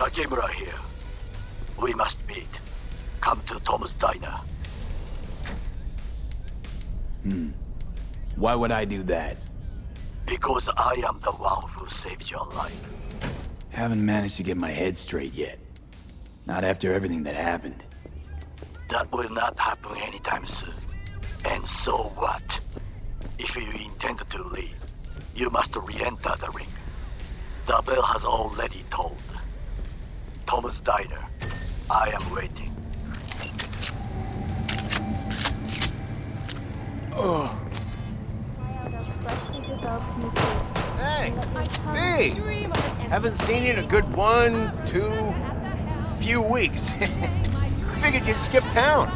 Takemura here. We must meet. Come to Tom's Diner. Why would I do that? Because I am the one who saved your life. Haven't managed to get my head straight yet. Not after everything that happened. That will not happen anytime soon. And so what? If you intend to leave, you must re-enter the ring. The bell has already tolled. Tom's Diner. I am waiting. Oh. Hey, B! Haven't seen you in a good 1, 2, few weeks. Figured you'd skip town.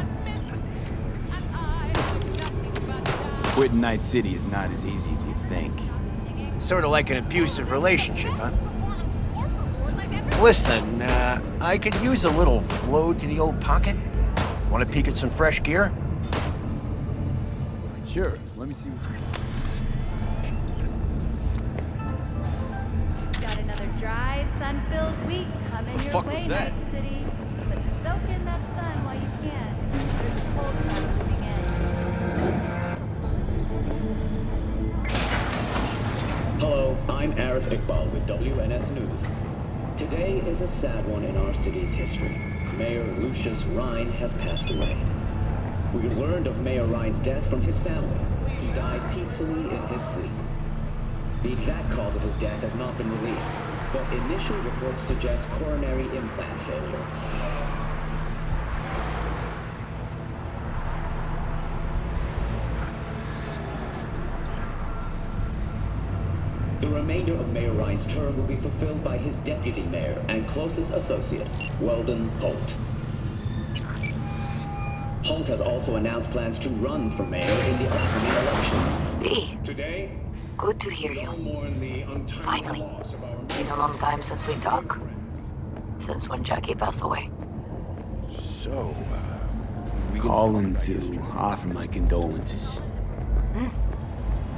Quitting Night City is not as easy as you think. Sort of like an abusive relationship, huh? Listen, I could use a little flow to the old pocket. Want to peek at some fresh gear? Sure, let me see what you got. Got another dry, sun-filled week coming your fuck way, was that? Night City. But soak in that sun while you can. There's a cold front moving in. Hello, I'm Arif Iqbal with WNS News. Today is a sad one in our city's history. Mayor Lucius Rhine has passed away. We learned of Mayor Rhine's death from his family. He died peacefully in his sleep. The exact cause of his death has not been released, but initial reports suggest coronary implant failure. The remainder of Mayor Rhine's term will be fulfilled by his deputy mayor and closest associate, Weldon Holt. Holt has also announced plans to run for mayor in the upcoming election. B, Today, good to hear you. mourn the untimely Finally. loss of our Been a long time since we talked. Since when Jackie passed away. So, we Calling to offer my condolences.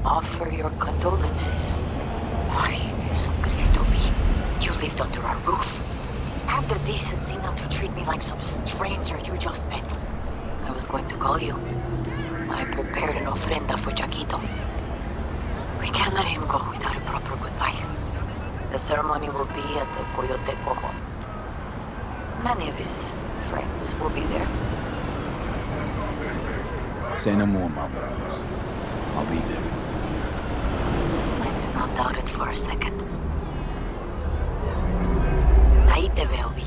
Offer your condolences. Ay, Jesucristo, V. You lived under our roof. Have the decency not to treat me like some stranger you just met. I was going to call you. I prepared an ofrenda for Jaquito. We can't let him go without a proper goodbye. The ceremony will be at the Coyote Cojo. Many of his friends will be there. Say no more, Mama Rose. I'll be there. I did not doubt it for a second. Ahí te veo, Vi.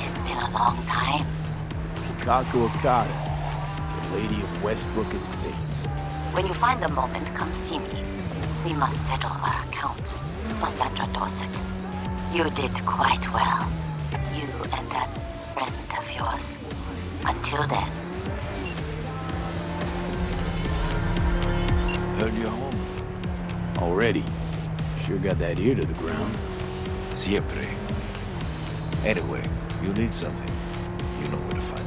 It's been a long time. Kaku Okada, the Lady of Westbrook Estate. When you find a moment, come see me. We must settle our accounts. Cassandra Dorset. You did quite well. You and that friend of yours. Until then. Heard you're home. Already. Sure got that ear to the ground. Siempre. Anyway, you need something. You know where to find me.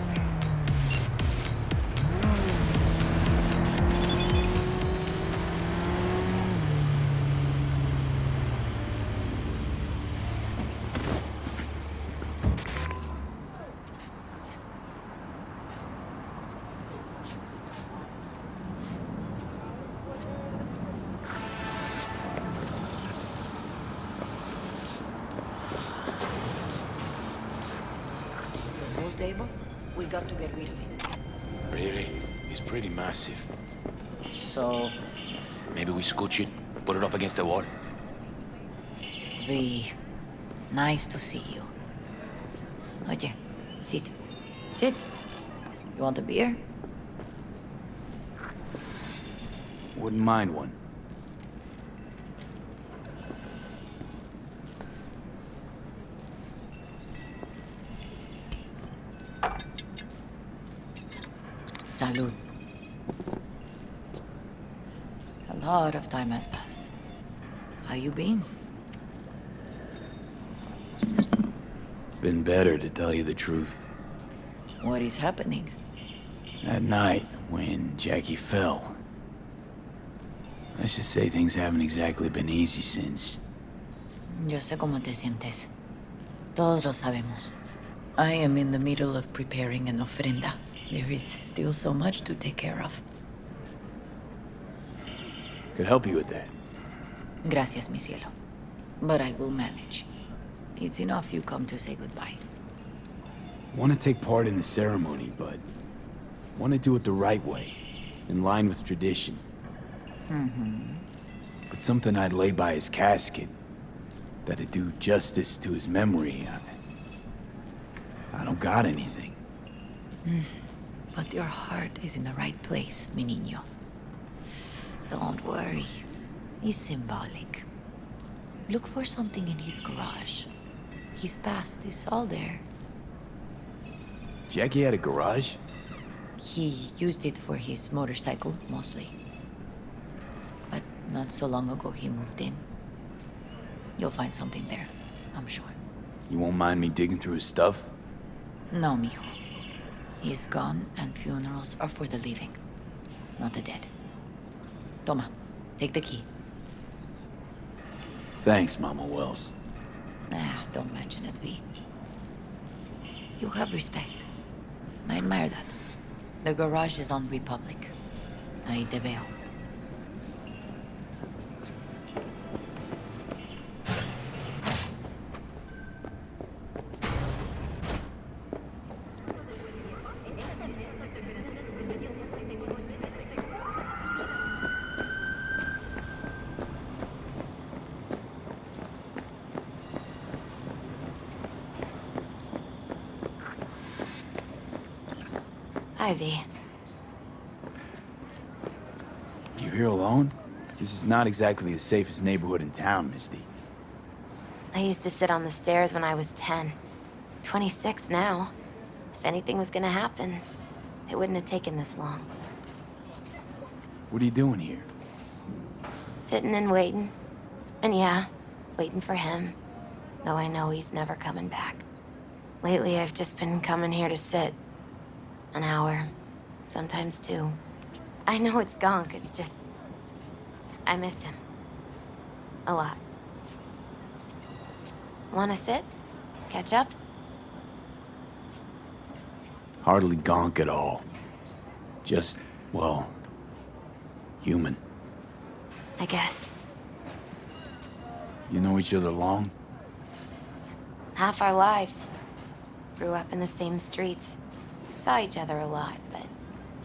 Table? We got to get rid of it. Really? It's pretty massive. So, Maybe we scooch it, put it up against the wall. V, nice to see you. Oye, sit. Sit. You want a beer? Wouldn't mind one. Salud. A lot of time has passed. How you been? Been better, to tell you the truth. What is happening? That night, when Jackie fell. Let's just say things haven't exactly been easy since. Yo sé cómo te sientes. Todos lo sabemos. I am in the middle of preparing an ofrenda. There is still so much to take care of. Could help you with that. Gracias, mi cielo. But I will manage. It's enough you come to say goodbye. Want to take part in the ceremony, but want to do it the right way, in line with tradition. But something I'd lay by his casket, that'd do justice to his memory. I don't got anything. But your heart is in the right place, mi niño. Don't worry. It's symbolic. Look for something in his garage. His past is all there. Jackie had a garage? He used it for his motorcycle, mostly. But not so long ago he moved in. You'll find something there, I'm sure. You won't mind me digging through his stuff? No, mijo. He's gone, and funerals are for the living, not the dead. Toma, take the key. Thanks, Mama Wells. Don't mention it, V. You have respect. I admire that. The garage is on Republic. Ahí te veo. Ivy. You here alone? This is not exactly the safest neighborhood in town, Misty. I used to sit on the stairs when I was 10. 26 now. If anything was gonna happen, it wouldn't have taken this long. What are you doing here? Sitting and waiting. And yeah, waiting for him. Though I know he's never coming back. Lately, I've just been coming here to sit. An hour. Sometimes 2. I know it's gonk, it's just... I miss him. A lot. Wanna sit? Catch up? Hardly gonk at all. Just, well, human. I guess. You know each other long? Half our lives. Grew up in the same streets. Saw each other a lot, but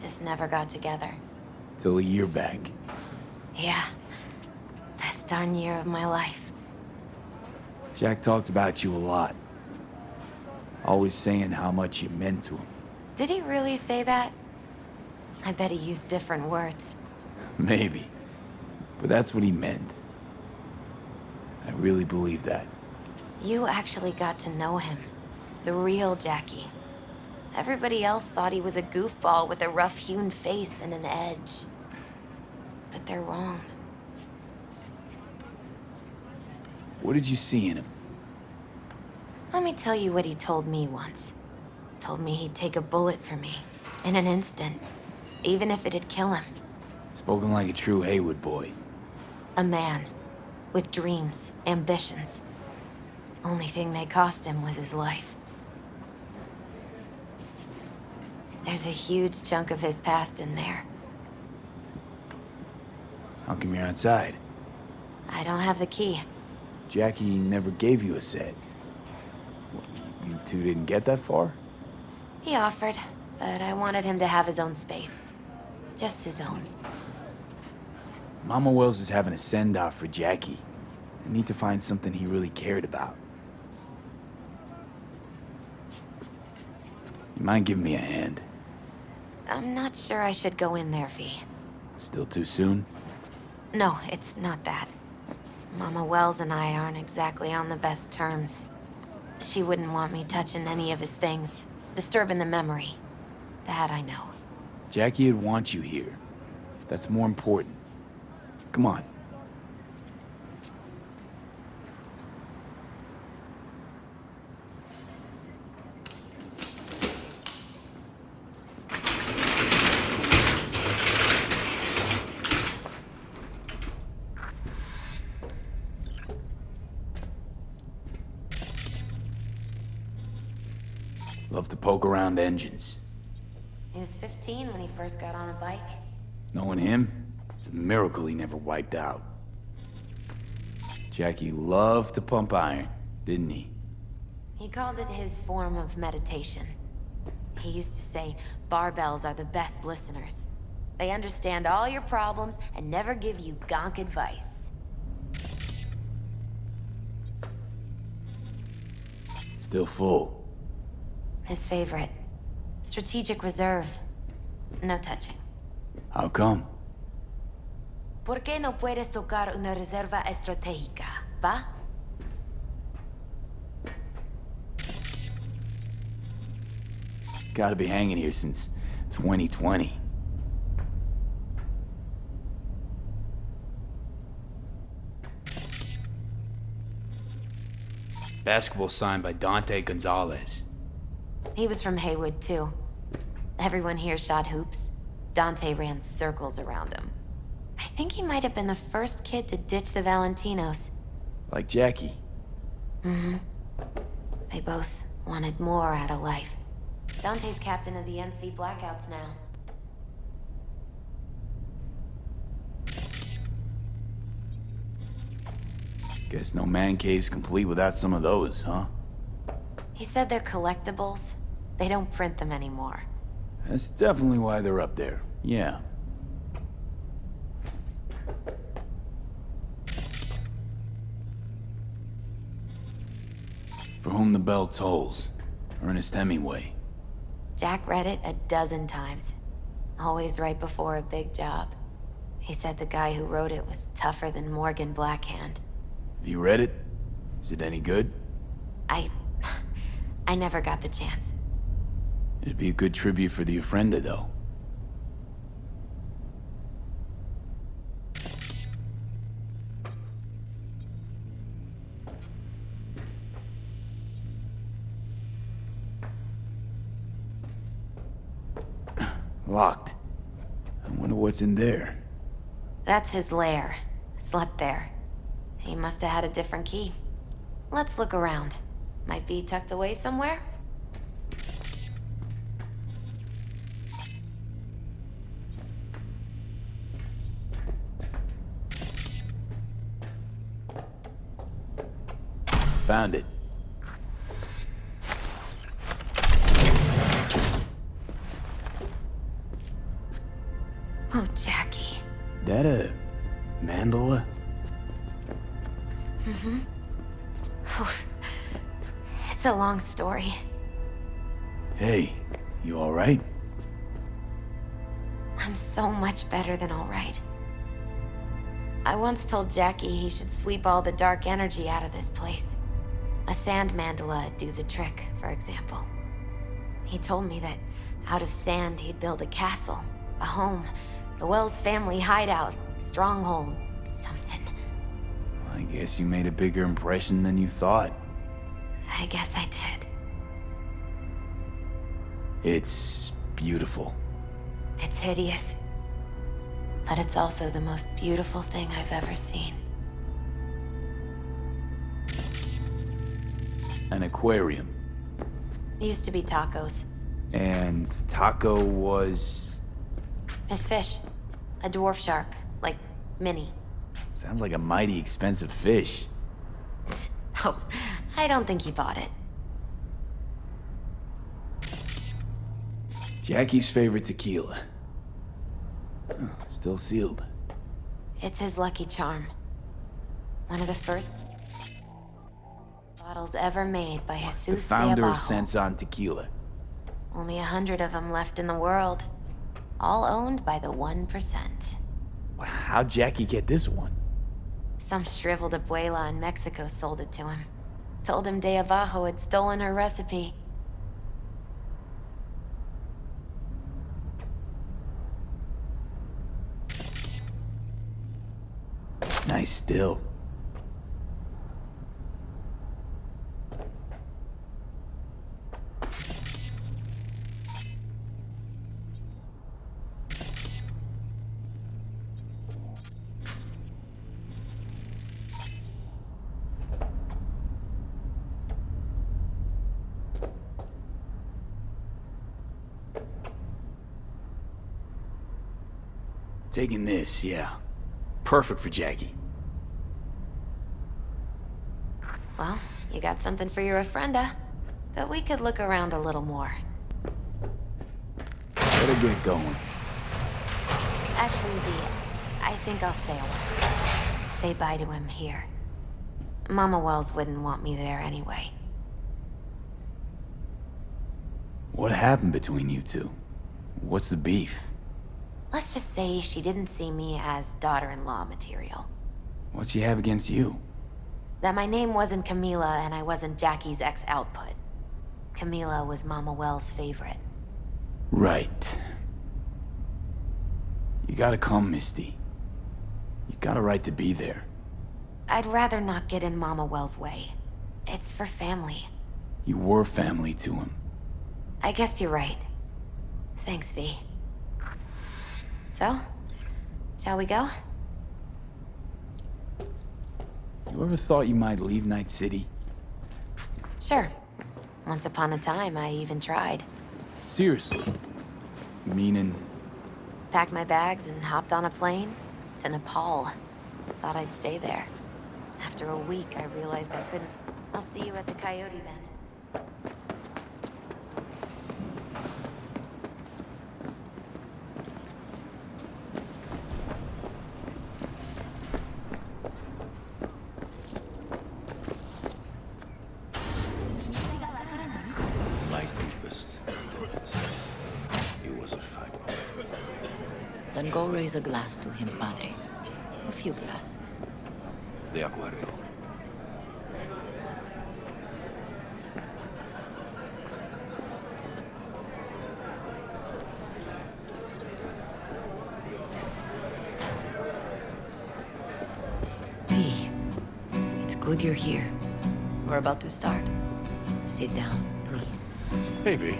just never got together. Till a year back. Yeah. Best darn year of my life. Jack talked about you a lot. Always saying how much you meant to him. Did he really say that? I bet he used different words. Maybe. But that's what he meant. I really believe that. You actually got to know him. The real Jackie. Everybody else thought he was a goofball with a rough-hewn face and an edge. But they're wrong. What did you see in him? Let me tell you what he told me once. Told me he'd take a bullet for me. In an instant. Even if it'd kill him. Spoken like a true Haywood boy. A man. With dreams, ambitions. Only thing they cost him was his life. There's a huge chunk of his past in there. How come you're outside? I don't have the key. Jackie never gave you a set. What, you two didn't get that far? He offered, but I wanted him to have his own space. Just his own. Mama Wells is having a send-off for Jackie. I need to find something he really cared about. You mind giving me a hand? I'm not sure I should go in there, V. Still too soon? No, it's not that. Mama Wells and I aren't exactly on the best terms. She wouldn't want me touching any of his things, disturbing the memory. That I know. Jackie would want you here. That's more important. Come on. Love to poke around engines. He was 15 when he first got on a bike. Knowing him, it's a miracle he never wiped out. Jackie loved to pump iron, didn't he? He called it his form of meditation. He used to say, barbells are the best listeners. They understand all your problems and never give you gonk advice. Still full. His favorite. Strategic reserve. No touching. How come? ¿Por qué no puedes tocar una reserva estratégica, va? Gotta be hanging here since 2020. Basketball signed by Dante Gonzalez. He was from Haywood, too. Everyone here shot hoops. Dante ran circles around him. I think he might have been the first kid to ditch the Valentinos. Like Jackie. Mm-hmm. They both wanted more out of life. Dante's captain of the NC Blackouts now. Guess no man cave's complete without some of those, huh? He said they're collectibles. They don't print them anymore. That's definitely why they're up there. Yeah. For whom the bell tolls. Ernest Hemingway. Jack read it a dozen times. Always right before a big job. He said the guy who wrote it was tougher than Morgan Blackhand. Have you read it? Is it any good? I never got the chance. It'd be a good tribute for the Ofrenda, though. Locked. I wonder what's in there. That's his lair. Slept there. He must have had a different key. Let's look around. Might be tucked away somewhere? Found it. Oh, Jackie. That a mandala? Mm-hmm. It's a long story. Hey, you alright? I'm so much better than all right. I once told Jackie he should sweep all the dark energy out of this place. A sand mandala'd do the trick, for example. He told me that out of sand he'd build a castle, a home, the Wells family hideout, stronghold, something. I guess you made a bigger impression than you thought. I guess I did. It's beautiful. It's hideous. But it's also the most beautiful thing I've ever seen. An aquarium. It used to be Taco's. And Taco was... His fish. A dwarf shark. Like, mini. Sounds like a mighty expensive fish. Oh, I don't think he bought it. Jackie's favorite tequila. Oh, still sealed. It's his lucky charm. One of the first bottles ever made by The Jesus founder of Diabajo. Sense Tequila. Only 100 of them left in the world. All owned by the 1%. How'd Jackie get this one? Some shriveled abuela in Mexico sold it to him. Told him De Abajo had stolen her recipe. Nice still. Taking this, yeah. Perfect for Jackie. Well, you got something for your ofrenda. But we could look around a little more. Better get going. Actually, V, I think I'll stay away. Say bye to him here. Mama Wells wouldn't want me there anyway. What happened between you two? What's the beef? Let's just say she didn't see me as daughter-in-law material. What she have against you? That my name wasn't Camila and I wasn't Jackie's ex-output. Camila was Mama Wells' favorite. Right. You gotta come, Misty. You got a right to be there. I'd rather not get in Mama Wells' way. It's for family. You were family to him. I guess you're right. Thanks, V. So, shall we go? You ever thought you might leave Night City? Sure. Once upon a time, I even tried. Seriously? Meaning? Packed my bags and hopped on a plane to Nepal. Thought I'd stay there. After a week, I realized I couldn't. I'll see you at the Coyote then. My deepest regrets. He was a fighter. Then go raise a glass to him, Padre. A few glasses. De acuerdo. P, it's good you're here. We're about to start. Sit down, please. Hey, V.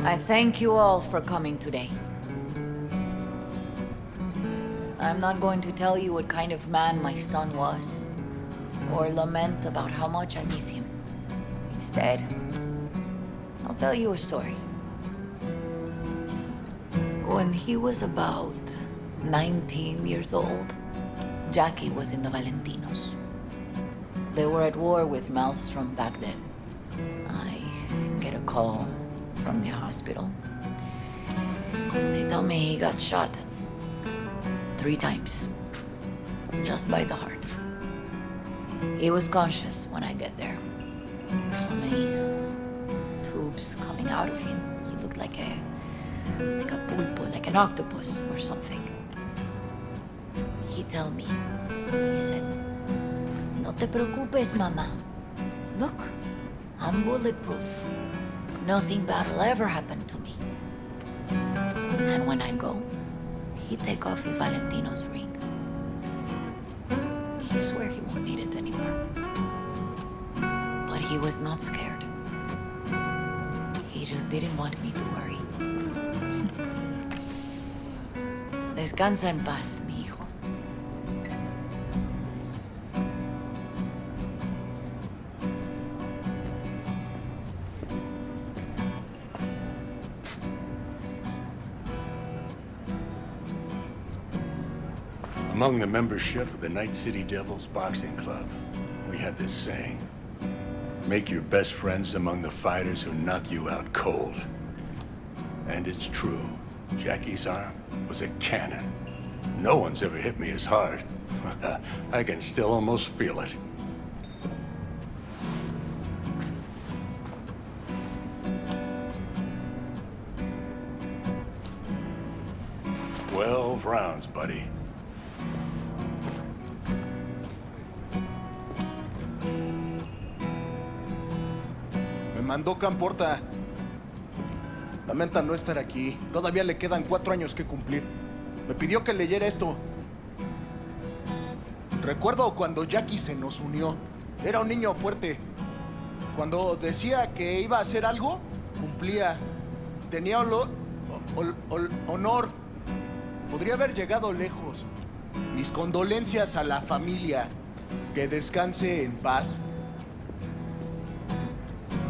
I thank you all for coming today. I'm not going to tell you what kind of man my son was, or lament about how much I miss him. Instead, I'll tell you a story. When he was about 19 years old, Jackie was in the Valentinos. They were at war with Maelstrom back then. I get a call from the hospital. They tell me he got shot 3 times, just by the heart. He was conscious when I get there. So many tubes coming out of him. He looked like a pulpo, like an octopus or something. He tell me, he said, "No te preocupes, mama. Look, I'm bulletproof. Nothing bad will ever happen to me." And when I go, he take off his Valentino's ring. He swear he won't need it anymore. But he was not scared. He just didn't want me to worry. Descansa en paz, mi hijo. Among the membership of the Night City Devils Boxing Club, we had this saying: make your best friends among the fighters who knock you out cold. And it's true. Jackie's arm was a cannon. No one's ever hit me as hard. I can still almost feel it. "12 rounds, buddy." mandó Camporta. Lamenta no estar aquí. Todavía le quedan 4 años que cumplir. Me pidió que leyera esto. Recuerdo cuando Jackie se nos unió. Era un niño fuerte. Cuando decía que iba a hacer algo, cumplía. Tenía honor. Podría haber llegado lejos. Mis condolencias a la familia. Que descanse en paz.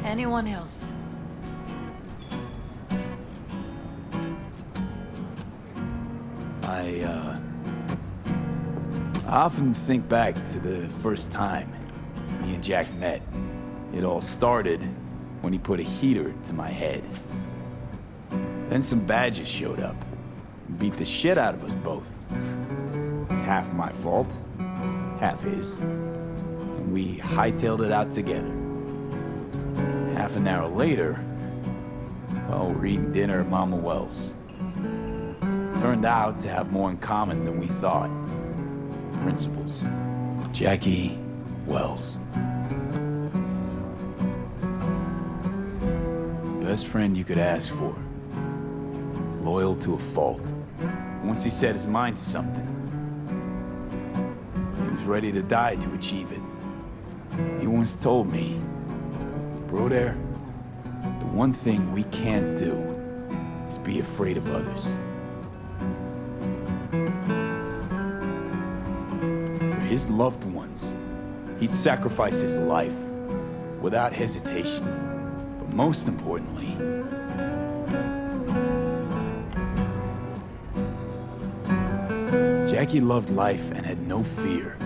Anyone else? I often think back to the first time me and Jack met. It all started when he put a heater to my head. Then some badges showed up and beat the shit out of us both. It's half my fault, half his. And we hightailed it out together. Half an hour later, well, we're eating dinner at Mama Wells. Turned out to have more in common than we thought. Principles. Jackie Wells. Best friend you could ask for. Loyal to a fault. Once he set his mind to something, he was ready to die to achieve it. He once told me, "Bro there, the one thing we can't do is be afraid of others." For his loved ones, he'd sacrifice his life without hesitation. But most importantly, Jackie loved life and had no fear.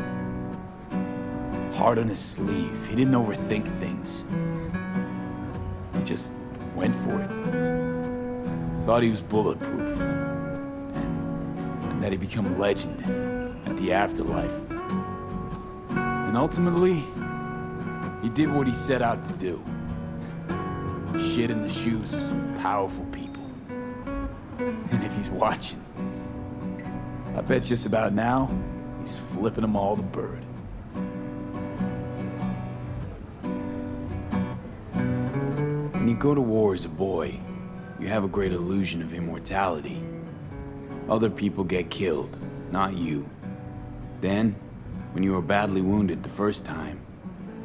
Heart on his sleeve, he didn't overthink things. He just went for it. Thought he was bulletproof. And that he'd become a legend at the afterlife. And ultimately, he did what he set out to do. Shit in the shoes of some powerful people. And if he's watching, I bet just about now, he's flipping them all the bird. When you go to war as a boy, you have a great illusion of immortality. Other people get killed, not you. Then, when you are badly wounded the first time,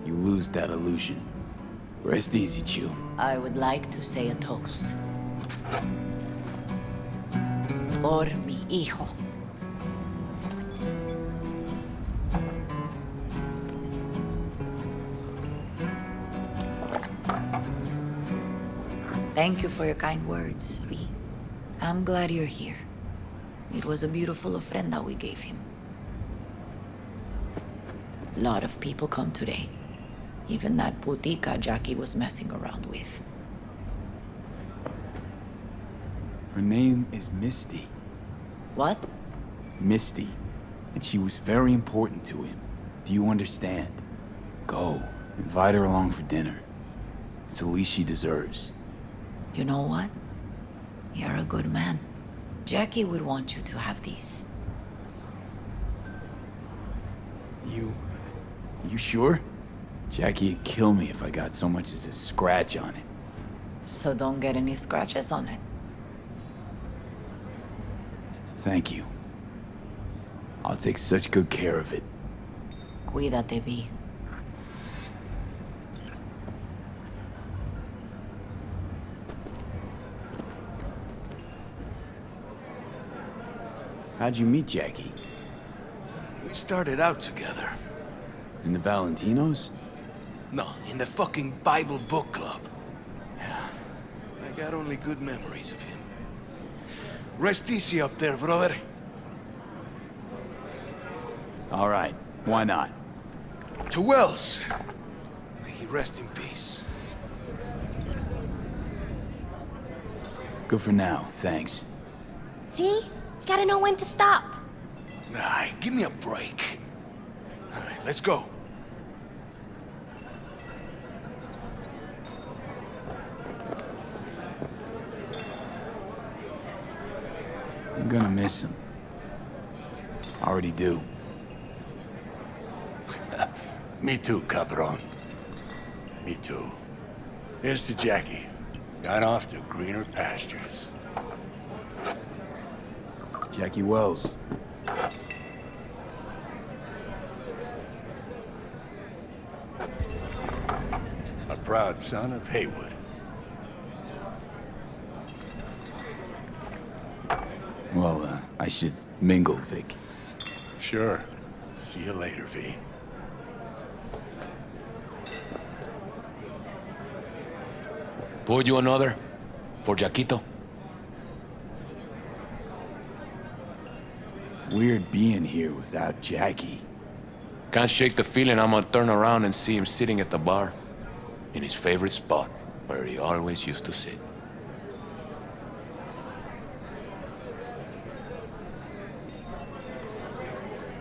you lose that illusion. Rest easy, Chew. I would like to say a toast. Por mi hijo. Thank you for your kind words, V. I'm glad you're here. It was a beautiful ofrenda we gave him. A lot of people come today. Even that putica Jackie was messing around with. Her name is Misty. What? Misty. And she was very important to him. Do you understand? Go. Invite her along for dinner. It's the least she deserves. You know what? You're a good man. Jackie would want you to have these. You sure? Jackie'd kill me if I got so much as a scratch on it. So don't get any scratches on it. Thank you. I'll take such good care of it. Cuídate, V. How'd you meet Jackie? We started out together. In the Valentinos? No, in the fucking Bible book club. I got only good memories of him. Rest easy up there, brother. All right, why not? To Wells. May he rest in peace. Good for now, thanks. See? You gotta know when to stop. Nah, give me a break. All right, let's go. I'm gonna miss him. Already do. Me too, cabron. Me too. Here's to Jackie. Gone off to greener pastures. Jackie Wells. A proud son of Haywood. Well, I should mingle, Vic. Sure. See you later, V. Pour you another? For Jaquito? Weird being here without Jackie. Can't shake the feeling I'm gonna turn around and see him sitting at the bar. In his favorite spot, where he always used to sit.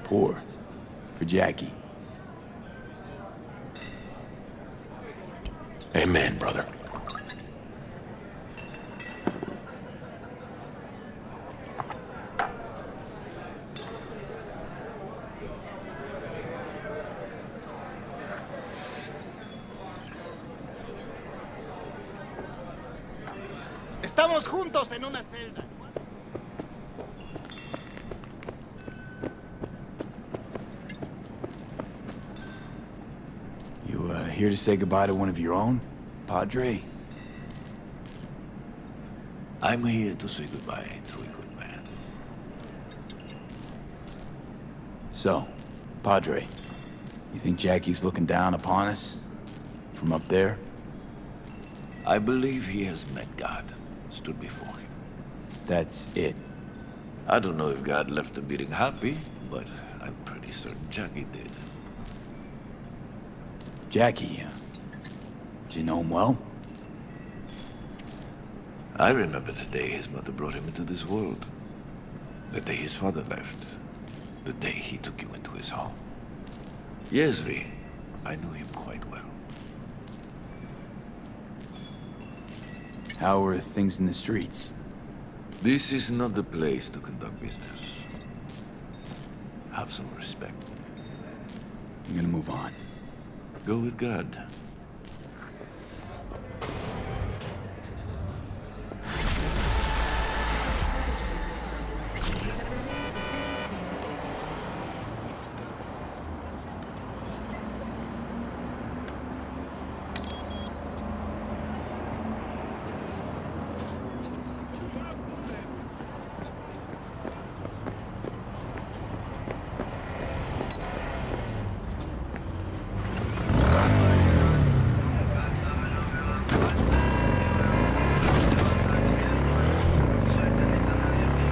Pour. For Jackie. Amen, brother. Estamos juntos en una celda. You, here to say goodbye to one of your own, Padre? I'm here to say goodbye to a good man. So, Padre, you think Jackie's looking down upon us? From up there? I believe he has met God, stood before him. That's it. I don't know if God left the meeting happy, but I'm pretty certain Jackie did. Jackie, did you know him well? I remember the day his mother brought him into this world. The day his father left. The day he took you into his home. Yes, V. I knew him quite well. How are things in the streets? This is not the place to conduct business. Have some respect. I'm gonna move on. Go with God.